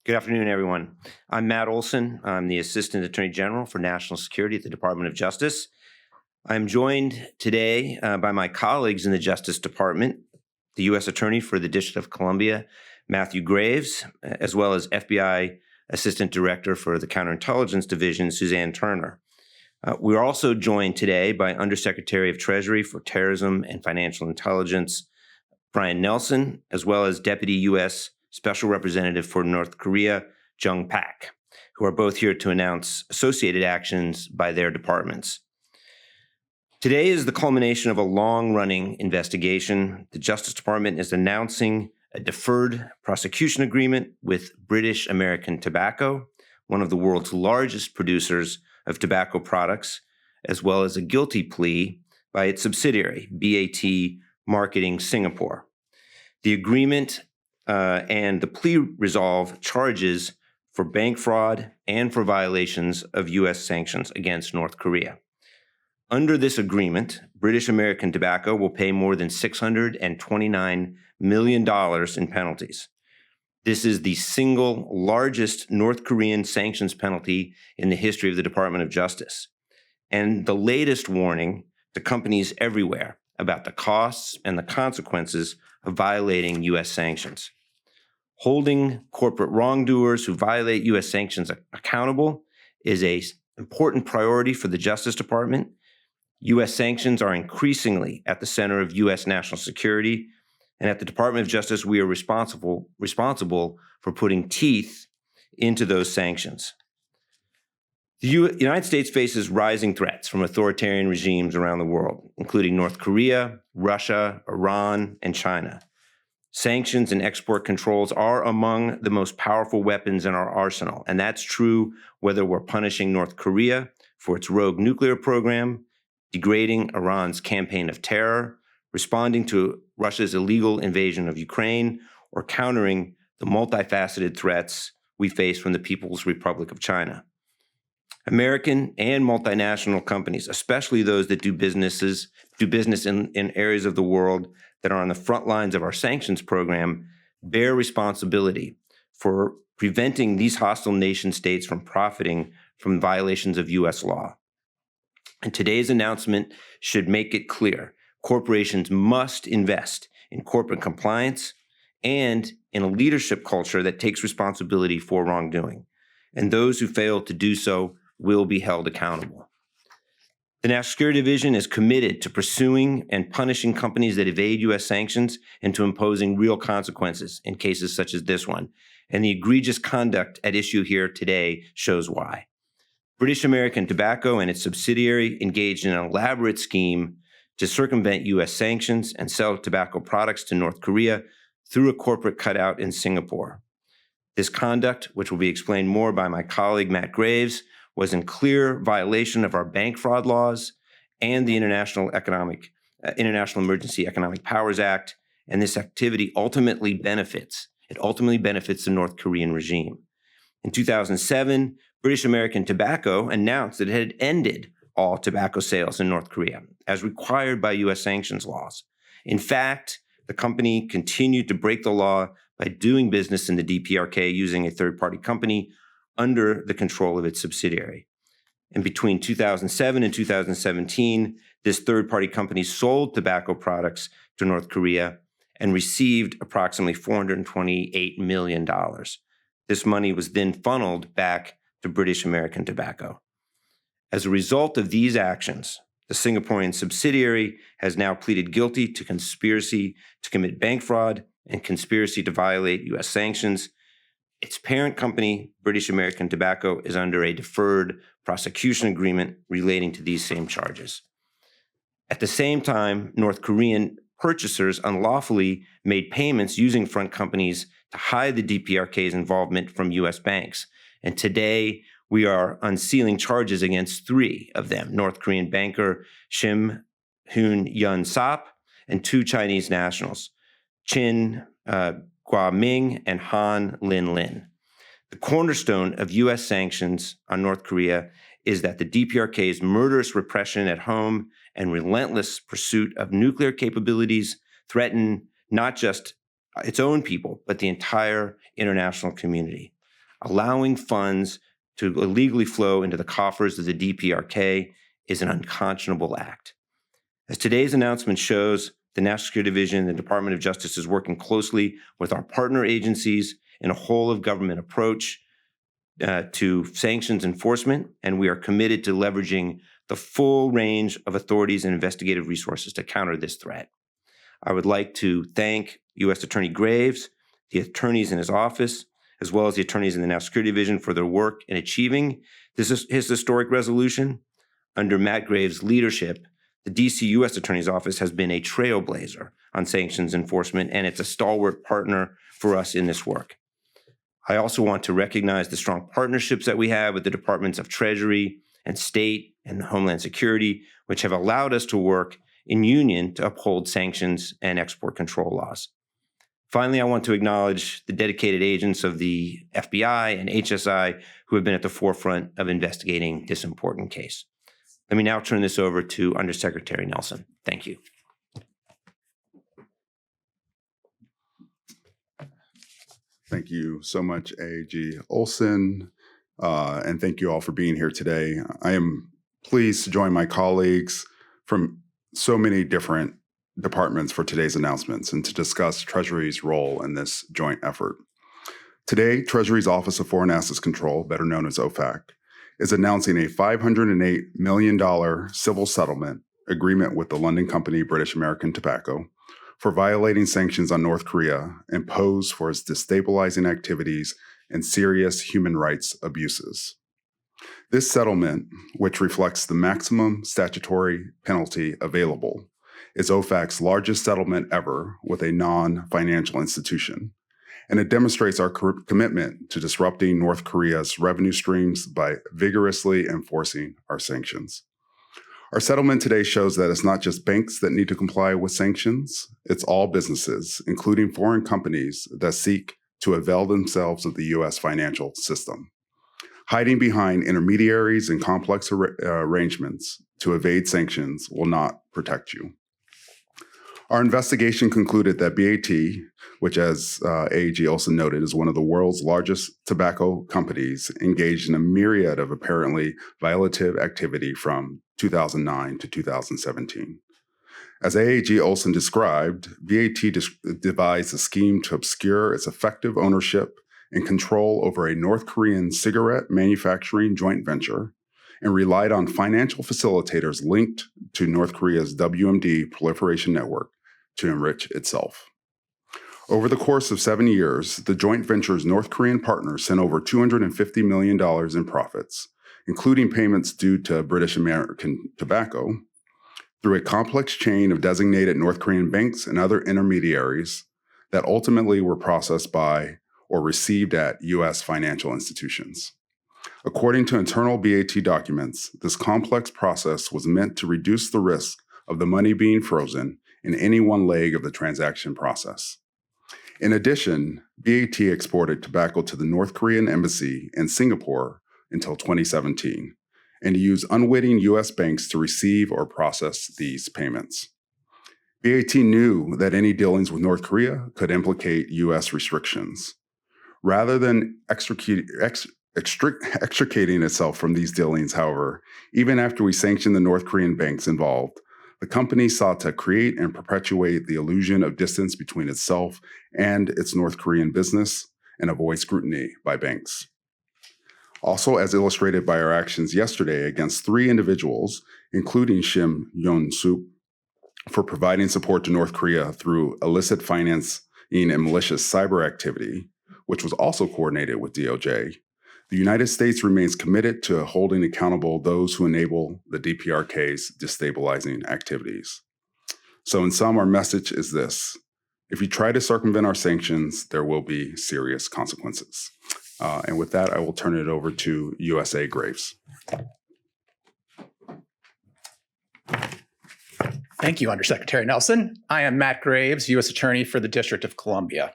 Good afternoon, everyone. I'm Matt Olson. I'm the Assistant Attorney General for National Security at the Department of Justice. I'm joined today by my colleagues in the Justice Department, the U.S. Attorney for the District of Columbia, Matthew Graves, as well as FBI Assistant Director for the Counterintelligence Division, Suzanne Turner. We're also joined today by Undersecretary of Treasury for Terrorism and Financial Intelligence, Brian Nelson, as well as Deputy U.S. Special Representative for North Korea, Jung Pak, who are both here to announce associated actions by their departments. Today is the culmination of a long-running investigation. The Justice Department is announcing a deferred prosecution agreement with British American Tobacco, one of the world's largest producers of tobacco products, as well as a guilty plea by its subsidiary, BAT Marketing Singapore. The agreement and the plea resolve charges for bank fraud and for violations of U.S. sanctions against North Korea. Under this agreement, British American Tobacco will pay more than $629 million in penalties. This is the single largest North Korean sanctions penalty in the history of the Department of Justice, and the latest warning to companies everywhere about the costs and the consequences of violating U.S. sanctions. Holding corporate wrongdoers who violate U.S. sanctions accountable is an important priority for the Justice Department. U.S. sanctions are increasingly at the center of U.S. national security, and at the Department of Justice, we are responsible for putting teeth into those sanctions. The United States faces rising threats from authoritarian regimes around the world, including North Korea, Russia, Iran, and China. Sanctions and export controls are among the most powerful weapons in our arsenal, and that's true whether we're punishing North Korea for its rogue nuclear program, degrading Iran's campaign of terror, responding to Russia's illegal invasion of Ukraine, or countering the multifaceted threats we face from the People's Republic of China. American and multinational companies, especially those that do business in areas of the world that are on the front lines of our sanctions program, bear responsibility for preventing these hostile nation states from profiting from violations of U.S. law. And today's announcement should make it clear corporations must invest in corporate compliance and in a leadership culture that takes responsibility for wrongdoing. And those who fail to do so will be held accountable. The National Security Division is committed to pursuing and punishing companies that evade U.S. sanctions and to imposing real consequences in cases such as this one. And the egregious conduct at issue here today shows why. British American Tobacco and its subsidiary engaged in an elaborate scheme to circumvent U.S. sanctions and sell tobacco products to North Korea through a corporate cutout in Singapore. This conduct, which will be explained more by my colleague Matt Graves, was in clear violation of our bank fraud laws and the International Emergency Economic Powers Act, and this activity ultimately benefits the North Korean regime. In 2007, British American Tobacco announced that it had ended all tobacco sales in North Korea, as required by U.S. sanctions laws. In fact, the company continued to break the law by doing business in the DPRK using a third-party company under the control of its subsidiary. And between 2007 and 2017, this third-party company sold tobacco products to North Korea and received approximately $428 million. This money was then funneled back to British American Tobacco. As a result of these actions, the Singaporean subsidiary has now pleaded guilty to conspiracy to commit bank fraud and conspiracy to violate U.S. sanctions. Its parent company, British American Tobacco, is under a deferred prosecution agreement relating to these same charges. At the same time, North Korean purchasers unlawfully made payments using front companies to hide the DPRK's involvement from U.S. banks. And today, we are unsealing charges against 3 of them, North Korean banker Shim Hoon-yun Sop and 2 Chinese nationals, Chin Guoming and Han Lin. The cornerstone of U.S. sanctions on North Korea is that the DPRK's murderous repression at home and relentless pursuit of nuclear capabilities threaten not just its own people, but the entire international community. allowing funds to illegally flow into the coffers of the DPRK is an unconscionable act. As today's announcement shows, the National Security Division and the Department of Justice is working closely with our partner agencies in a whole-of-government approach to sanctions enforcement, and we are committed to leveraging the full range of authorities and investigative resources to counter this threat. I would like to thank U.S. Attorney Graves, the attorneys in his office, as well as the attorneys in the National Security Division for their work in achieving his historic resolution. Under Matt Graves' leadership, the D.C. U.S. Attorney's Office has been a trailblazer on sanctions enforcement, and it's a stalwart partner for us in this work. I also want to recognize the strong partnerships that we have with the Departments of Treasury and State and Homeland Security, which have allowed us to work in union to uphold sanctions and export control laws. Finally, I want to acknowledge the dedicated agents of the FBI and HSI who have been at the forefront of investigating this important case. Let me now turn this over to Undersecretary Nelson. Thank you. Thank you so much, AG Olson, and thank you all for being here today. I am pleased to join my colleagues from so many different departments for today's announcements and to discuss Treasury's role in this joint effort. Today, Treasury's Office of Foreign Assets Control, better known as OFAC, is announcing a $508 million civil settlement agreement with the London company British American Tobacco for violating sanctions on North Korea imposed for its destabilizing activities and serious human rights abuses. This settlement, which reflects the maximum statutory penalty available, is OFAC's largest settlement ever with a non-financial institution, and it demonstrates our commitment to disrupting North Korea's revenue streams by vigorously enforcing our sanctions. Our settlement today shows that it's not just banks that need to comply with sanctions, it's all businesses, including foreign companies that seek to avail themselves of the U.S. financial system. Hiding behind intermediaries and complex arrangements to evade sanctions will not protect you. Our investigation concluded that BAT, which as AG Olson noted, is one of the world's largest tobacco companies, engaged in a myriad of apparently violative activity from 2009 to 2017. As AG Olson described, BAT devised a scheme to obscure its effective ownership and control over a North Korean cigarette manufacturing joint venture and relied on financial facilitators linked to North Korea's WMD proliferation network to enrich itself. Over the course of 7 years, the joint venture's North Korean partners sent over $250 million in profits, including payments due to British American Tobacco, through a complex chain of designated North Korean banks and other intermediaries that ultimately were processed by or received at U.S. financial institutions. According to internal BAT documents, this complex process was meant to reduce the risk of the money being frozen in any one leg of the transaction process. In addition, BAT exported tobacco to the North Korean embassy in Singapore until 2017, and used unwitting U.S. banks to receive or process these payments. BAT knew that any dealings with North Korea could implicate U.S. restrictions. Rather than extricating itself from these dealings, however, even after we sanctioned the North Korean banks involved, the company sought to create and perpetuate the illusion of distance between itself and its North Korean business and avoid scrutiny by banks. Also, as illustrated by our actions yesterday against 3 individuals, including Shim Yoon-suk, for providing support to North Korea through illicit financing and malicious cyber activity, which was also coordinated with DOJ, the United States remains committed to holding accountable those who enable the DPRK's destabilizing activities. So in sum, our message is this: if you try to circumvent our sanctions, there will be serious consequences. And with that, I will turn it over to USA Graves. Thank you, Undersecretary Nelson. I am Matt Graves, U.S. Attorney for the District of Columbia.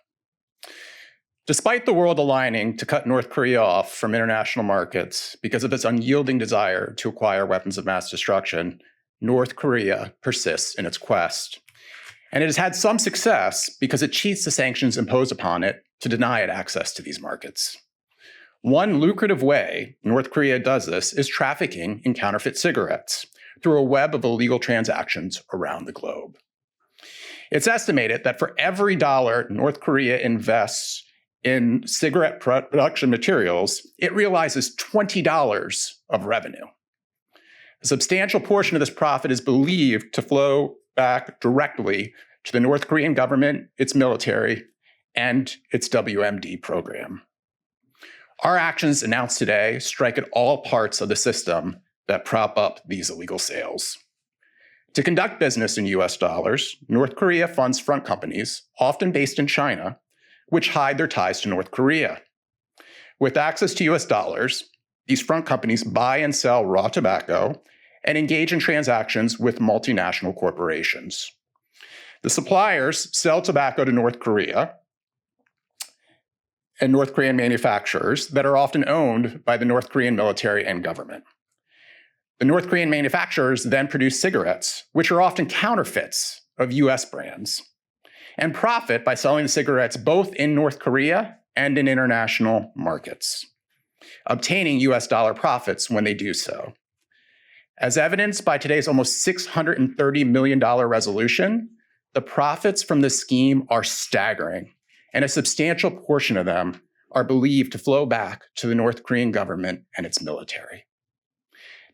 Despite the world aligning to cut North Korea off from international markets because of its unyielding desire to acquire weapons of mass destruction, North Korea persists in its quest. And it has had some success because it cheats the sanctions imposed upon it to deny it access to these markets. One lucrative way North Korea does this is trafficking in counterfeit cigarettes through a web of illegal transactions around the globe. It's estimated that for every dollar North Korea invests in cigarette production materials, it realizes $20 of revenue. A substantial portion of this profit is believed to flow back directly to the North Korean government, its military, and its WMD program. Our actions announced today strike at all parts of the system that prop up these illegal sales. To conduct business in US dollars, North Korea funds front companies, often based in China, which hide their ties to North Korea. With access to US dollars, these front companies buy and sell raw tobacco and engage in transactions with multinational corporations. The suppliers sell tobacco to North Korea and North Korean manufacturers that are often owned by the North Korean military and government. The North Korean manufacturers then produce cigarettes, which are often counterfeits of US brands, and profit by selling the cigarettes both in North Korea and in international markets, obtaining US dollar profits when they do so. As evidenced by today's almost $630 million resolution, the profits from this scheme are staggering, and a substantial portion of them are believed to flow back to the North Korean government and its military.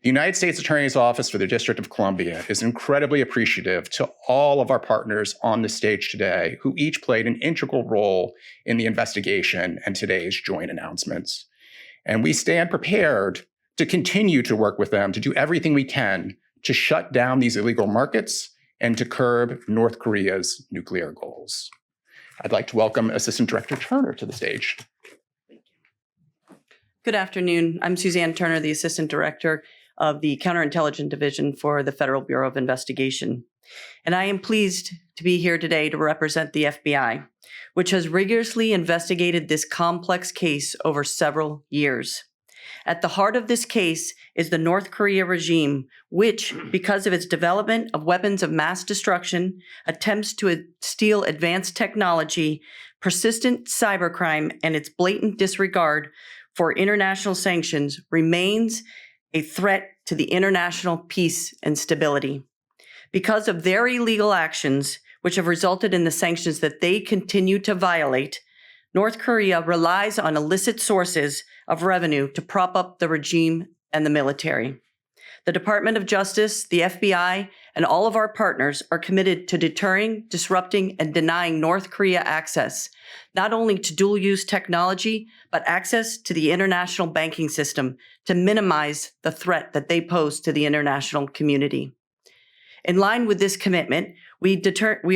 The United States Attorney's Office for the District of Columbia is incredibly appreciative to all of our partners on the stage today who each played an integral role in the investigation and today's joint announcements. And we stand prepared to continue to work with them to do everything we can to shut down these illegal markets and to curb North Korea's nuclear goals. I'd like to welcome Assistant Director Turner to the stage. Good afternoon. I'm Suzanne Turner, the Assistant Director of the Counterintelligence Division for the Federal Bureau of Investigation. And I am pleased to be here today to represent the FBI, which has rigorously investigated this complex case over several years. At the heart of this case is the North Korea regime, which, because of its development of weapons of mass destruction, attempts to steal advanced technology, persistent cybercrime, and its blatant disregard for international sanctions, remains a threat to the international peace and stability. Because of their illegal actions, which have resulted in the sanctions that they continue to violate, North Korea relies on illicit sources of revenue to prop up the regime and the military. The Department of Justice, the FBI, and all of our partners are committed to deterring, disrupting, and denying North Korea access, not only to dual-use technology, but access to the international banking system to minimize the threat that they pose to the international community. In line with this commitment, we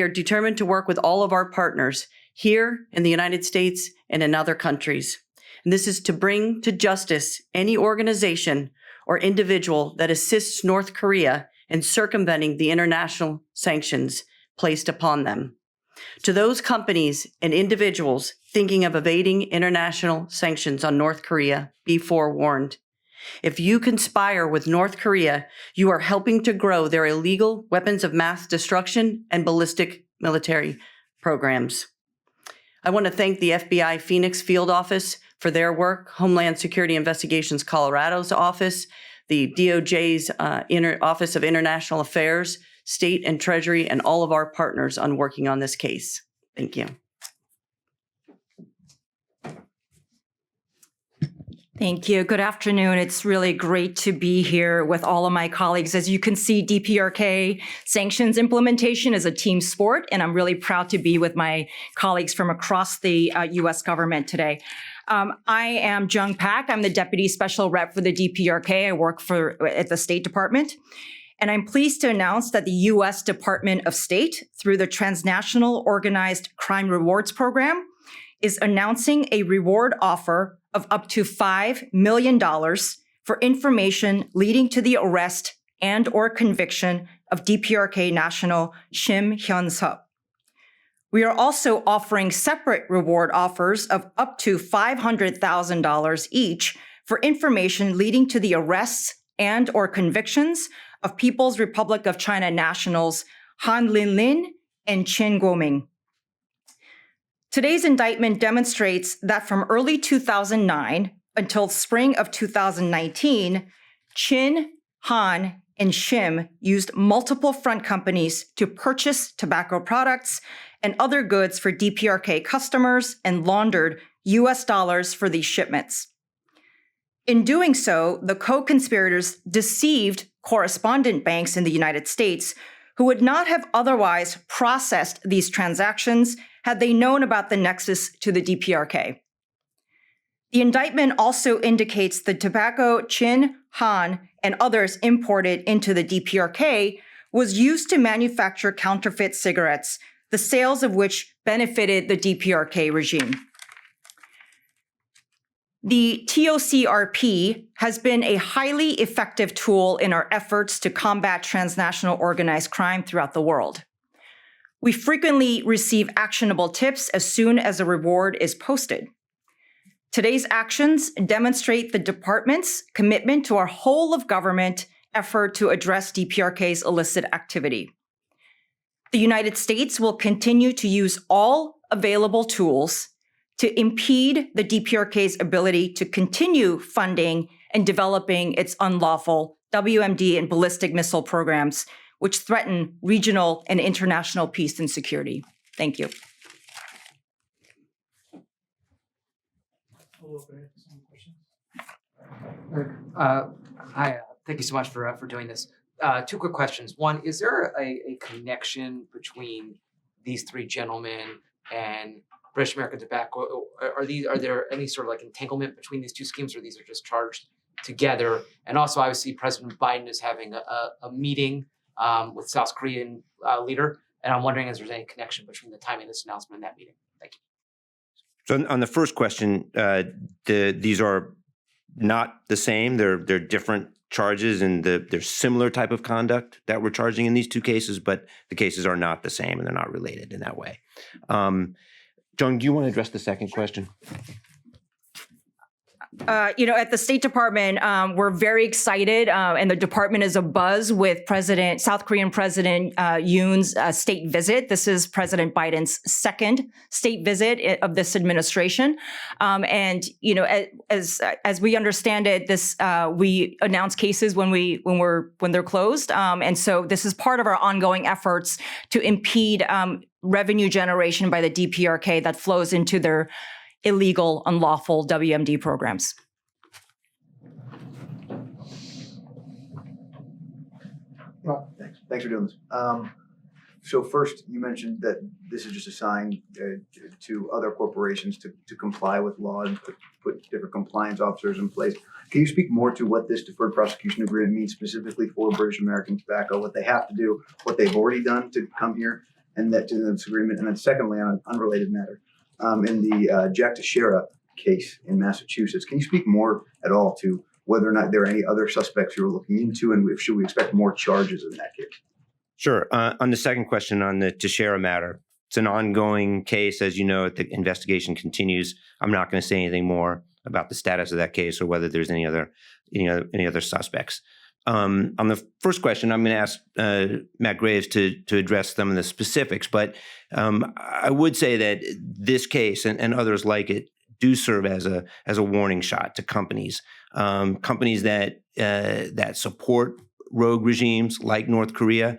are determined to work with all of our partners here in the United States and in other countries. And this is to bring to justice any organization or individual that assists North Korea in circumventing the international sanctions placed upon them. To those companies and individuals thinking of evading international sanctions on North Korea, be forewarned. If you conspire with North Korea, you are helping to grow their illegal weapons of mass destruction and ballistic military programs. I want to thank the FBI Phoenix Field Office for their work, Homeland Security Investigations Colorado's office, the DOJ's Office of International Affairs, State and Treasury, and all of our partners on working on this case. Thank you. Thank you. Good afternoon. It's really great to be here with all of my colleagues. As you can see, DPRK sanctions implementation is a team sport, and I'm really proud to be with my colleagues from across the U.S. government today. I am Jung Pak. I'm the Deputy Special Rep for the DPRK. I work at the State Department. And I'm pleased to announce that the U.S. Department of State, through the Transnational Organized Crime Rewards Program, is announcing a reward offer of up to $5 million for information leading to the arrest and or conviction of DPRK national Shim Hyun-sup. We are also offering separate reward offers of up to $500,000 each for information leading to the arrests and or convictions of People's Republic of China nationals Han Lin and Chen Guoming. Today's indictment demonstrates that from early 2009 until spring of 2019, Chin, Han, and Shim used multiple front companies to purchase tobacco products and other goods for DPRK customers and laundered US dollars for these shipments. In doing so, the co-conspirators deceived correspondent banks in the United States who would not have otherwise processed these transactions had they known about the nexus to the DPRK. The indictment also indicates the tobacco Chin, Han, and others imported into the DPRK was used to manufacture counterfeit cigarettes, the sales of which benefited the DPRK regime. The TOCRP has been a highly effective tool in our efforts to combat transnational organized crime throughout the world. We frequently receive actionable tips as soon as a reward is posted. Today's actions demonstrate the department's commitment to our whole of government effort to address DPRK's illicit activity. The United States will continue to use all available tools to impede the DPRK's ability to continue funding and developing its unlawful WMD and ballistic missile programs, which threaten regional and international peace and security. Thank you. Hi, thank you so much for doing this. Two quick questions. One, is there a connection between these three gentlemen and British American Tobacco? Are there any sort of like entanglement between these two schemes, or these are just charged together? And also, obviously, President Biden is having a meeting with South Korean leader, and I'm wondering if there's any connection between the timing of this announcement and that meeting. Thank you. So on the first question, these are not the same. They're different charges, and they're similar type of conduct that we're charging in these two cases, but the cases are not the same and they're not related in that way. Joan, do you want to address the second question? At the State Department, we're very excited, and the department is abuzz with South Korean President Yoon's state visit. This is President Biden's second state visit of this administration, and as we understand it, we announce cases when they're closed, and so this is part of our ongoing efforts to impede revenue generation by the DPRK that flows into their illegal, unlawful WMD programs. Well, thanks for doing this. So first, you mentioned that this is just a sign to other corporations to comply with law and put different compliance officers in place. Can you speak more to what this deferred prosecution agreement means specifically for British American Tobacco, what they have to do, what they've already done to come here, and that to this agreement? And then secondly, on an unrelated matter, in the Jack Teixeira case in Massachusetts, can you speak more at all to whether or not there are any other suspects you're looking into, and should we expect more charges in that case? Sure. On the second question on the Teixeira matter, it's an ongoing case. As you know, the investigation continues. I'm not going to say anything more about the status of that case or whether there's any other suspects. On the first question, I'm going to ask Matt Graves to address some of the specifics, but I would say that this case and others like it do serve as a warning shot to companies that support rogue regimes like North Korea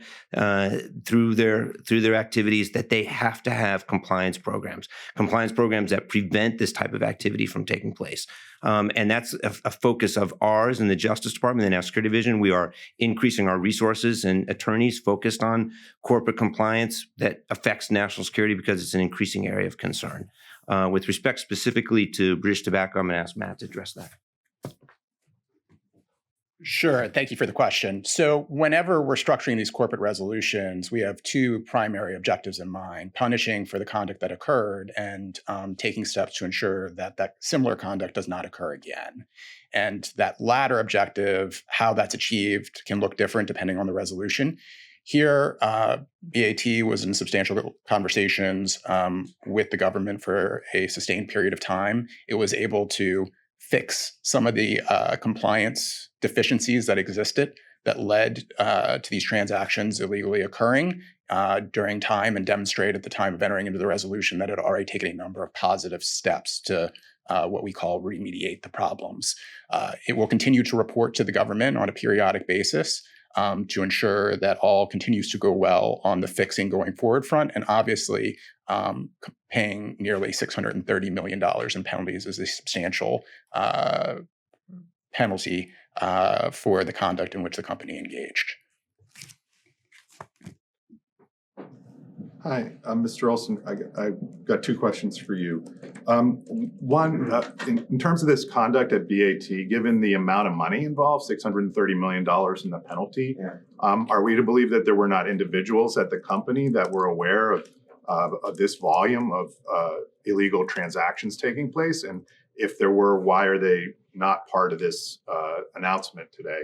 through their activities, that they have to have compliance programs that prevent this type of activity from taking place. And that's a focus of ours in the Justice Department and the National Security Division. We are increasing our resources and attorneys focused on corporate compliance that affects national security because it's an increasing area of concern. With respect specifically to British Tobacco, I'm going to ask Matt to address that. Sure. Thank you for the question. So whenever we're structuring these corporate resolutions, we have two primary objectives in mind: punishing for the conduct that occurred and taking steps to ensure that similar conduct does not occur again. And that latter objective, how that's achieved, can look different depending on the resolution. Here, BAT was in substantial conversations with the government for a sustained period of time. It was able to fix some of the compliance deficiencies that existed that led to these transactions illegally occurring during time, and demonstrate at the time of entering into the resolution that it had already taken a number of positive steps to what we call remediate the problems. It will continue to report to the government on a periodic basis to ensure that all continues to go well on the fixing going forward front. And obviously, paying nearly $630 million in penalties is a substantial penalty for the conduct in which the company engaged. Hi, I'm Mr. Olson. I got two questions for you. One, in terms of this conduct at BAT, given the amount of money involved, $630 million in the penalty, are we to believe that there were not individuals at the company that were aware of this volume of illegal transactions taking place? And if there were, why are they not part of this announcement today?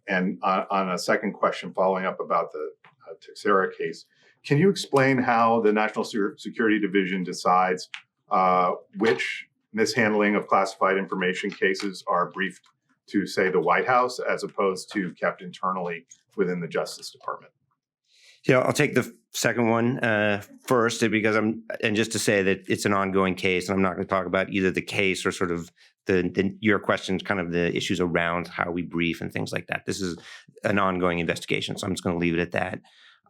And on a second question, following up about the Teixeira case, can you explain how the National Security Division decides which mishandling of classified information cases are briefed to, say, the White House as opposed to kept internally within the Justice Department? Yeah, I'll take the second one first, because and just to say that it's an ongoing case, and I'm not going to talk about either the case or sort of your questions, kind of the issues around how we brief and things like that. This is an ongoing investigation, so I'm just going to leave it at that.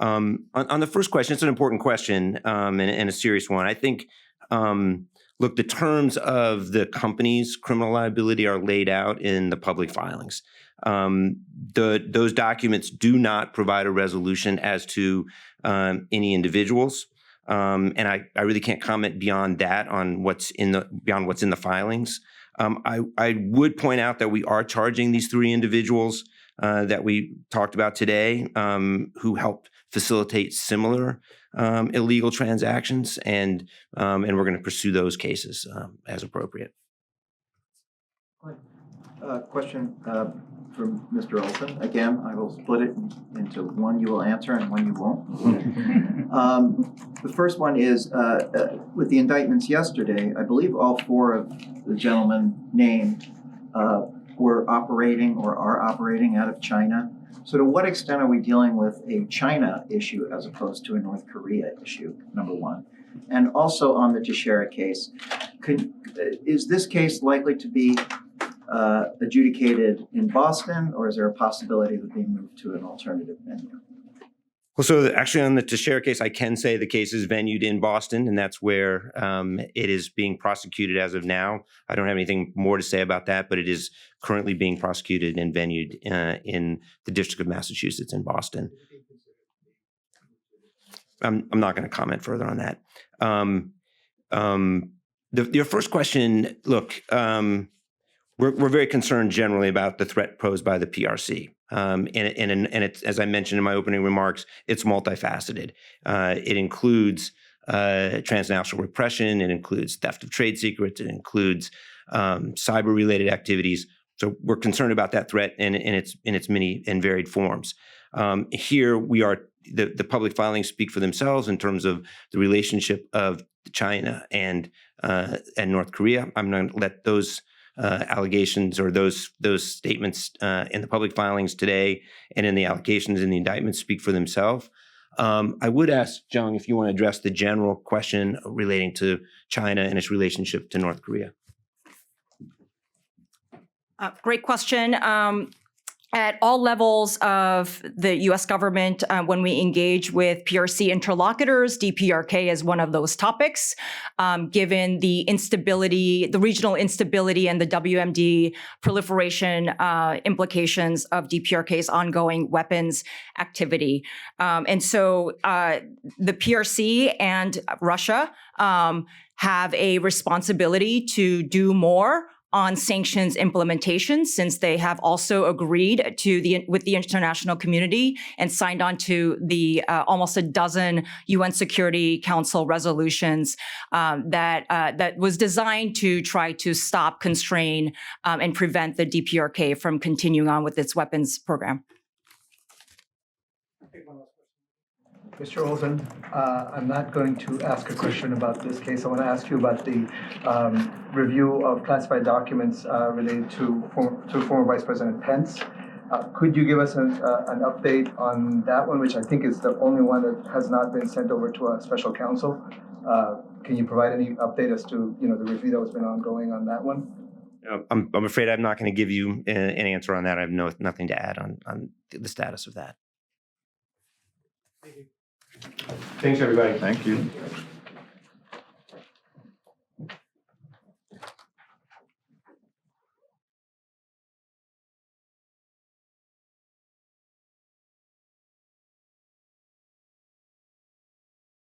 On the first question, it's an important question and a serious one. I think, look, the terms of the company's criminal liability are laid out in the public filings. Those documents do not provide a resolution as to any individuals, and I really can't comment beyond that on beyond what's in the filings. I would point out that we are charging these 3 individuals that we talked about today, who helped facilitate similar illegal transactions, and we're going to pursue those cases as appropriate. Question from Mr. Olson. Again, I will split it into one you will answer and one you won't. The first one is, with the indictments yesterday, I believe all 4 of the gentlemen named were operating or are operating out of China. So to what extent are we dealing with a China issue as opposed to a North Korea issue, number one? And also on the Teixeira case, is this case likely to be adjudicated in Boston, or is there a possibility of it being moved to an alternative venue? Well, so actually on the Teixeira case, I can say the case is venued in Boston, and that's where it is being prosecuted as of now. I don't have anything more to say about that, but it is currently being prosecuted and venued in the District of Massachusetts in Boston. I'm not going to comment further on that. Your first question, look, we're very concerned generally about the threat posed by the PRC. And it's, as I mentioned in my opening remarks, it's multifaceted. It includes transnational repression. It includes theft of trade secrets. It includes cyber-related activities. So we're concerned about that threat in its many and varied forms. Here we are. The public filings speak for themselves in terms of the relationship of China and North Korea. I'm going to let those allegations or those statements in the public filings today and in the allegations in the indictment speak for themselves. I would ask, Jung, if you want to address the general question relating to China and its relationship to North Korea. Great question. At all levels of the U.S. government, when we engage with PRC interlocutors, DPRK is one of those topics. Given the instability, the regional instability and the WMD proliferation implications of DPRK's ongoing weapons activity. And so the PRC and Russia have a responsibility to do more on sanctions implementation, since they have also agreed with the international community and signed on to the almost a dozen UN Security Council resolutions that was designed to try to stop, constrain, and prevent the DPRK from continuing on with its weapons program. Mr. Olson, I'm not going to ask a question about this case. I want to ask you about the review of classified documents related to former Vice President Pence. Could you give us an update on that one, which I think is the only one that has not been sent over to a special counsel? Can you provide any update as to, the review that was been ongoing on that one? I'm afraid I'm not going to give you an answer on that. I have nothing to add on the status of that. Thanks, everybody. Thank you.